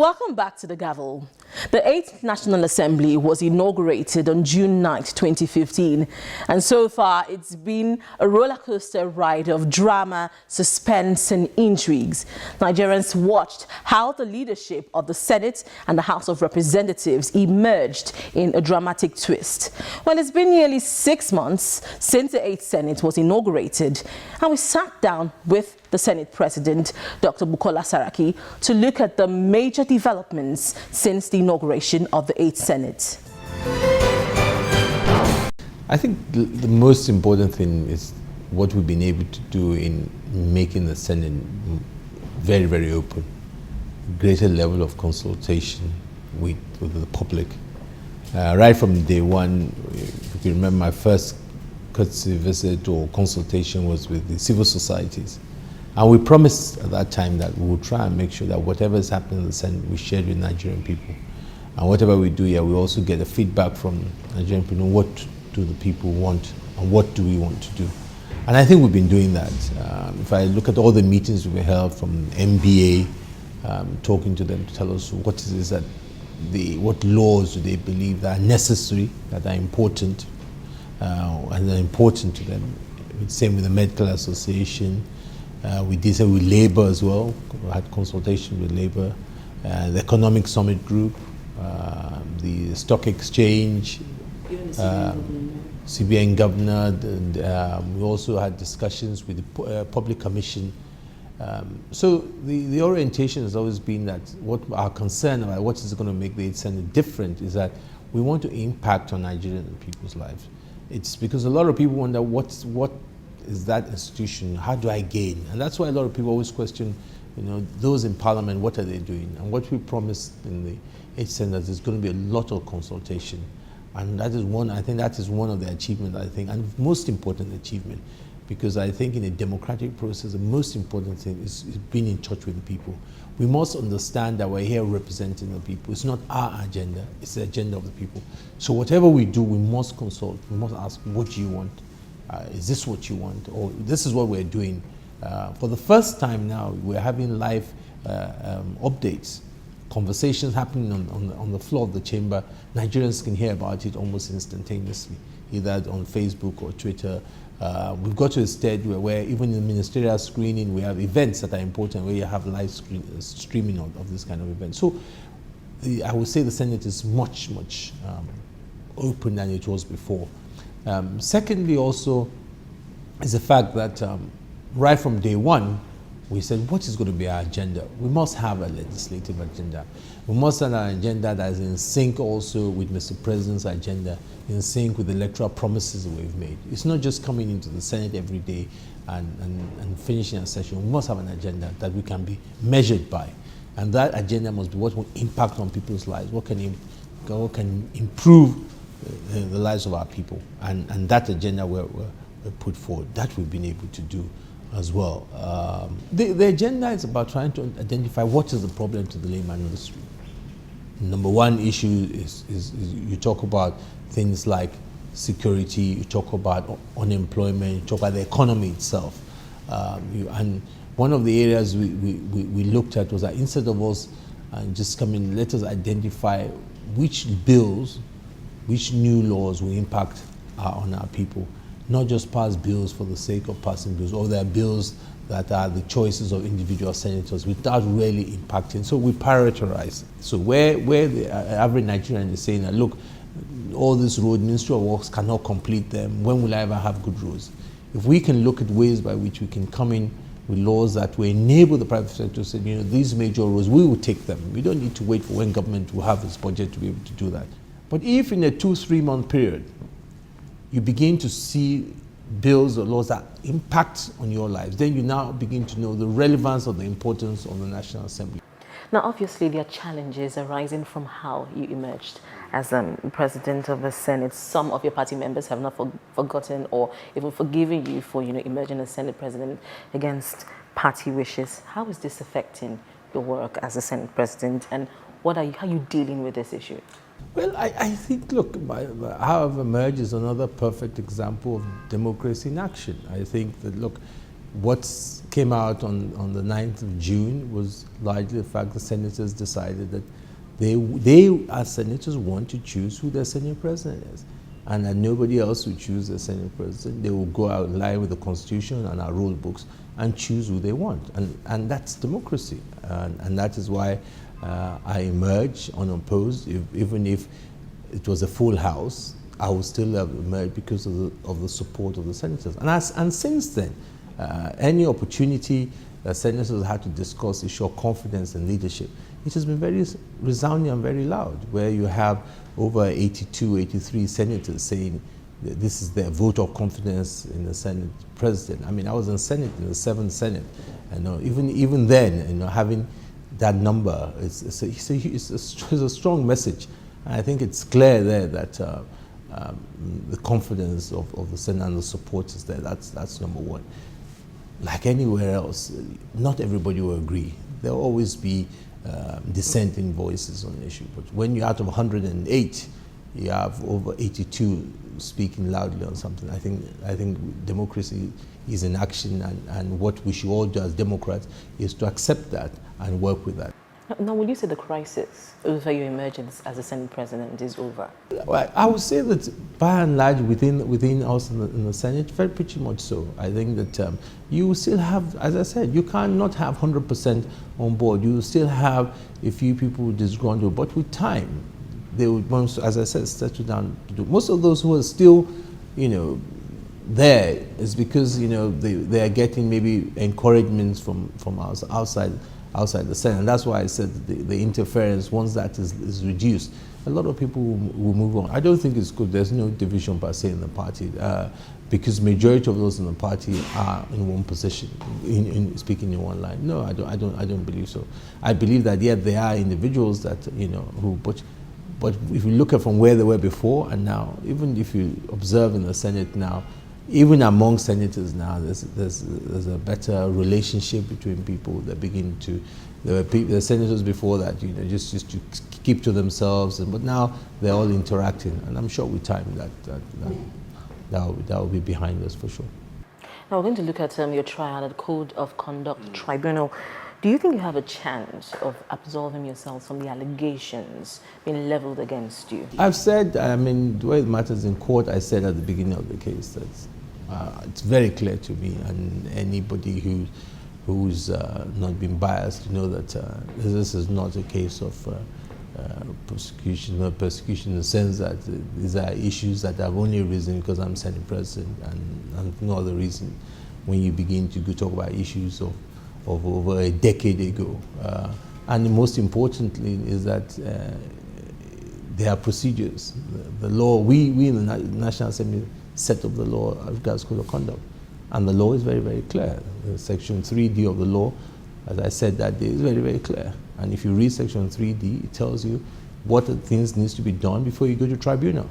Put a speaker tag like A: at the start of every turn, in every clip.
A: Welcome back to the Gavel. The 8th National Assembly was inaugurated on June 9th, 2015, and so far it's been a roller coaster ride of drama, suspense and intrigues. Nigerians watched how the leadership of the Senate and the House of Representatives emerged in a dramatic twist. Well, it's been nearly 6 months since the 8th Senate was inaugurated, and we sat down with the Senate President, Dr. Bukola Saraki, to look at the major developments since the inauguration of the 8th Senate.
B: I think the most important thing is what we've been able to do in making the Senate very, very open. Greater level of consultation with the public. Right from day one, if you remember, my first courtesy visit or consultation was with the civil societies. And we promised at that time that we would try and make sure that whatever is happening in the Senate, we share with Nigerian people. And whatever we do here, we also get the feedback from Nigerian people. What do the people want and what do we want to do? And I think we've been doing that. If I look at all the meetings we held from MBA, talking to them to tell us what it is that what laws do they believe that are necessary, that are important, and are important to them. Same with the Medical Association. We did so with Labour as well. We had consultation with Labour, the Economic Summit Group, the Stock Exchange, CBN Governor, and we also had discussions with the Public Commission. So the orientation has always been that what our concern about what is going to make the 8th Senate different is that we want to impact on Nigerian people's lives. It's because a lot of people wonder what is that institution, how do I gain? And that's why a lot of people always question, those in Parliament, what are they doing? And what we promised in the 8th Senate is going to be a lot of consultation. And that is one of the achievements, and most important achievement, because I think in a democratic process, the most important thing is being in touch with the people. We must understand that we're here representing the people. It's not our agenda, it's the agenda of the people. So whatever we do, we must consult, we must ask, what do you want? Is this what you want? Or this is what we're doing. For the first time now, we're having live updates, conversations happening on the floor of the chamber. Nigerians can hear about it almost instantaneously, either on Facebook or Twitter. We've got to a stage where even in ministerial screening, we have events that are important, where you have live streaming of this kind of event. So I would say the Senate is much, much open than it was before. Secondly, also, is the fact that right from day one, we said, what is going to be our agenda? We must have a legislative agenda. We must have an agenda that is in sync also with Mr. President's agenda, in sync with the electoral promises that we've made. It's not just coming into the Senate every day and finishing a session. We must have an agenda that we can be measured by. And that agenda must be what will impact on people's lives, what can improve the lives of our people, and that agenda we're put forward. That we've been able to do as well. The agenda is about trying to identify what is the problem to the layman in the street. Number one issue is you talk about things like security, you talk about unemployment, you talk about the economy itself. And one of the areas we looked at was that instead of us just coming, let us identify which bills, which new laws will impact on our people. Not just pass bills for the sake of passing bills, or there are bills that are the choices of individual senators without really impacting. So we prioritize. So where the average Nigerian is saying that, look, all this road, Ministry of Works cannot complete them, when will I ever have good roads? If we can look at ways by which we can come in with laws that will enable the private sector to say, these major roads, we will take them. We don't need to wait for when government will have its budget to be able to do that. But if in a 2-3 month period, you begin to see bills or laws that impact on your lives, then you now begin to know the relevance or the importance of the National Assembly.
A: Now, obviously, there are challenges arising from how you emerged as President of the Senate. Some of your party members have not forgotten or even forgiven you for, emerging as Senate President against party wishes. How is this affecting your work as a Senate President, and how are you dealing with this issue?
B: Well, I think, look, how I've emerged is another perfect example of democracy in action. I think that, look, what came out on the 9th of June was largely the fact the senators decided that they as senators want to choose who their Senate president is, and that nobody else will choose their Senate president. They will go out in line with the Constitution and our rule books and choose who they want, and that's democracy, and that is why I emerged unopposed. Even if it was a full House, I would still have emerged because of the support of the senators. And since then, any opportunity that senators had to discuss issue of confidence and leadership, it has been very resounding and very loud, where you have over 82, 83 senators saying that this is their vote of confidence in the Senate president. I mean, I was in Senate, in the 7th Senate, and even then, having that number, it's a strong message. And I think it's clear there that the confidence of the Senate and the support is there. That's number one. Like anywhere else, not everybody will agree. There will always be dissenting voices on the issue. But when you're out of 108, you have over 82 speaking loudly on something. I think democracy is in action, and what we should all do as Democrats is to accept that and work with that.
A: Now, would you say the crisis over your emergence as a Senate president is over?
B: Well, I would say that by and large within us in the Senate, very pretty much so. I think that you still have, as I said, you cannot have 100% on board. You still have a few people disgruntled, but with time, they would, once, as I said, settle down to do. Most of those who are still, there is because, they are getting maybe encouragements from outside the Senate. And that's why I said the interference, once that is reduced, a lot of people will move on. I don't think it's good. There's no division per se in the party, because majority of those in the party are in one position, in speaking in one line. No, I don't believe so. I believe that there are individuals that who, but if you look at from where they were before and now, even if you observe in the Senate now, even among senators now, there's a better relationship between people that begin to. There were senators before that just to keep to themselves, but now they're all interacting, and I'm sure with time that will be behind us for sure.
A: Now we're going to look at your trial at Code of Conduct Tribunal. Do you think you have a chance of absolving yourselves from the allegations being leveled against you?
B: I've said, the way it matters in court, I said at the beginning of the case that it's very clear to me, and anybody who's not been biased to know that this is not a case of persecution in the sense that these are issues that have only arisen because I'm Senate President, and no other reason. When you begin to talk about issues of over a decade ago, and most importantly is that there are procedures. The law, we in the National Assembly set up the law of regards code of conduct, and the law is very, very clear. Section 3D of the law, as I said that day, is very, very clear. And if you read Section 3D, it tells you what things needs to be done before you go to tribunal.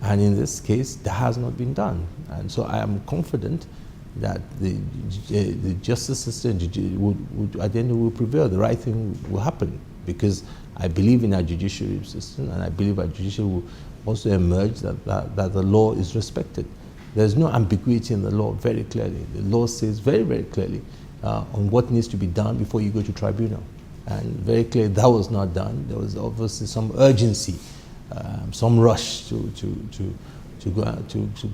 B: And in this case, that has not been done. And so I am confident that the justice system would at the end will prevail. The right thing will happen, because I believe in our judiciary system, and I believe our judiciary will also emerge that the law is respected. There's no ambiguity in the law, very clearly. The law says very, very clearly on what needs to be done before you go to tribunal. And very clearly that was not done. There was obviously some urgency, some rush to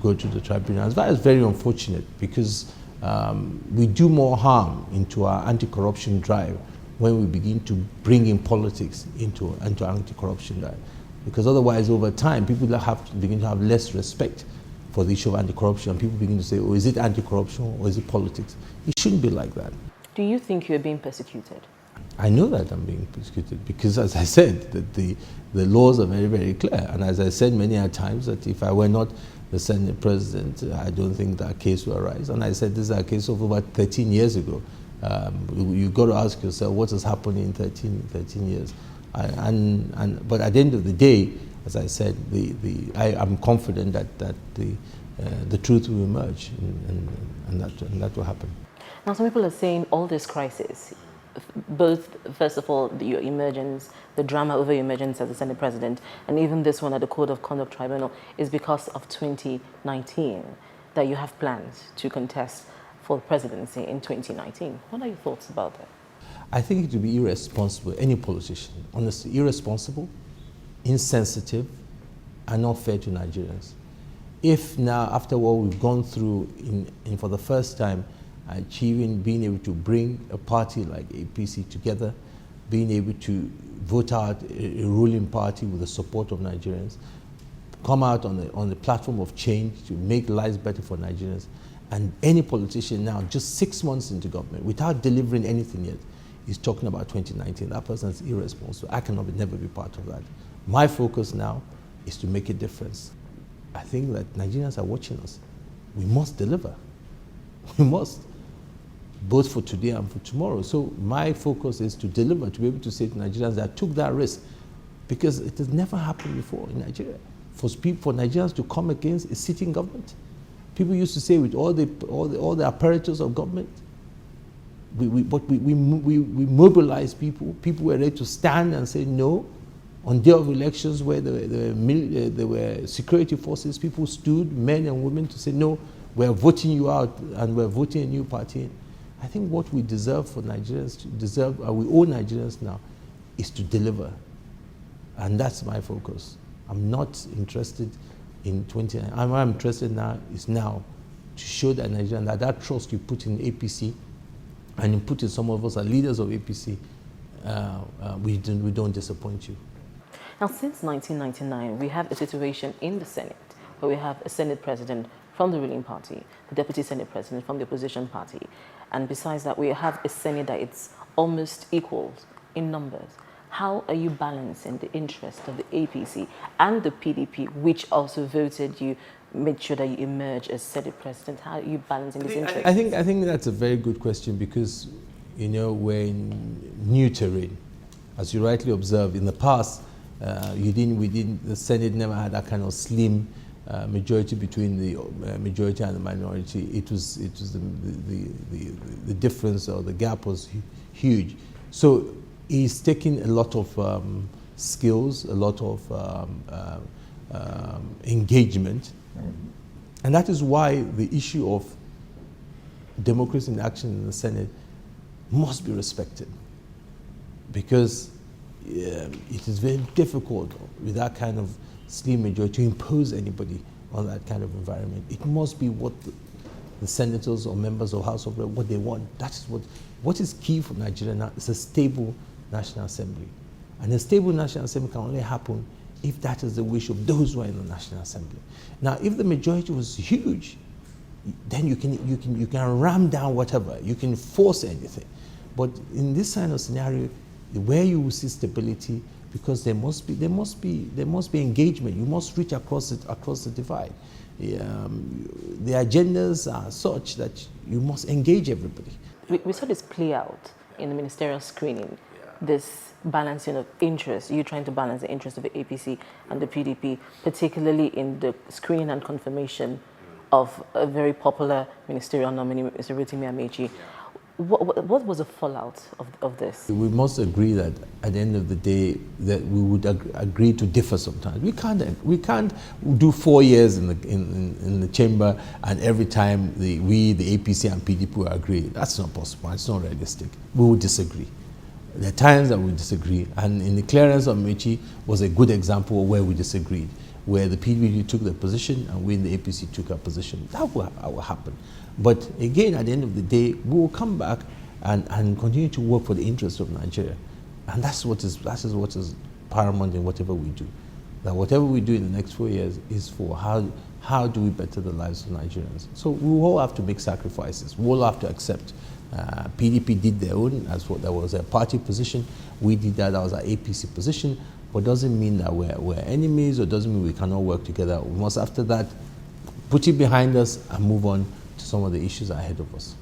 B: go to the tribunal. That is very unfortunate, because we do more harm into our anti-corruption drive when we begin to bring in politics into anti-corruption drive. Because otherwise, over time, people begin to have less respect for the issue of anti-corruption. People begin to say, oh, is it anti-corruption or is it politics? It shouldn't be like that.
A: Do you think you're being persecuted?
B: I know that I'm being persecuted, because, as I said, that the laws are very, very clear. And as I said many a times, that if I were not the Senate President, I don't think that case will arise. And I said this is a case of over 13 years ago. You've got to ask yourself what has happened in 13 years. But at the end of the day, as I said, I'm confident that the truth will emerge, and that will happen.
A: Now, some people are saying all this crisis, both, first of all, your emergence, the drama over your emergence as the Senate President, and even this one at the Code of Conduct Tribunal, is because of 2019, that you have plans to contest for the presidency in 2019. What are your thoughts about that?
B: I think it would be irresponsible, any politician, honestly, irresponsible, insensitive, and not fair to Nigerians. If now, after what we've gone through in for the first time, being able to bring a party like APC together, being able to vote out a ruling party with the support of Nigerians, come out on the platform of change to make lives better for Nigerians, and any politician now, just 6 months into government, without delivering anything yet, is talking about 2019. That person is irresponsible. I cannot never be part of that. My focus now is to make a difference. I think that Nigerians are watching us. We must deliver. We must, both for today and for tomorrow. So my focus is to deliver, to be able to say to Nigerians that I took that risk, because it has never happened before in Nigeria. For Nigerians to come against a sitting government. People used to say with all the apparatus of government, we mobilize people. People were ready to stand and say no. On day of elections where there were security forces, people stood, men and women, to say no, we're voting you out and we're voting a new party. I think what we deserve for Nigerians, we owe Nigerians now, is to deliver. And that's my focus. I'm not interested in 20. I'm interested now to show that Nigerians that trust you put in APC, and you put in some of us as leaders of APC, we don't disappoint you.
A: Now, since 1999, we have a situation in the Senate where we have a Senate president from the ruling party, the deputy Senate president from the opposition party, and besides that, we have a Senate that it's almost equal in numbers. How are you balancing the interest of the APC and the PDP, which also voted you, made sure that you emerge as Senate president? How are you balancing this interest?
B: I think that's a very good question, because, you know, we're in new terrain. As you rightly observed, in the past, the Senate never had that kind of slim majority between the majority and the minority. It was the difference, or the gap, was huge. So he's taking a lot of skills, a lot of engagement, and that is why the issue of democracy in action in the Senate must be respected, because it is very difficult with that kind of slim majority to impose anybody on that kind of environment. It must be what the senators or members of House of Reps, what they want. That is what is key for Nigeria now is a stable National Assembly. And a stable National Assembly can only happen if that is the wish of those who are in the National Assembly. Now, if the majority was huge, then you can ram down whatever, you can force anything. But in this kind of scenario, where you will see stability, because there must be engagement. You must reach across the divide. The agendas are such that you must engage everybody.
A: We saw this play out in the ministerial screening. This balancing of interests, you trying to balance the interests of the APC and the PDP, particularly in the screening and confirmation of a very popular ministerial nominee, Mr. Rotimi Amechi. What was the fallout of this?
B: We must agree that at the end of the day that we would agree to differ sometimes. We can't do 4 years in the chamber and every time the APC and PDP will agree. That's not possible. It's not realistic. We will disagree. There are times that we disagree, and in the clearance of Amechi was a good example of where we disagreed, where the PDP took their position and we in the APC took our position. That will happen. But again, at the end of the day, we will come back and continue to work for the interests of Nigeria. And that is what is paramount in whatever we do. That whatever we do in the next 4 years is for how do we better the lives of Nigerians. So we all have to make sacrifices. We all have to accept. PDP did their own, that was a party position. We did that was our APC position. But doesn't mean that we're enemies, or doesn't mean we cannot work together. We must, after that, put it behind us and move on to some of the issues ahead of us.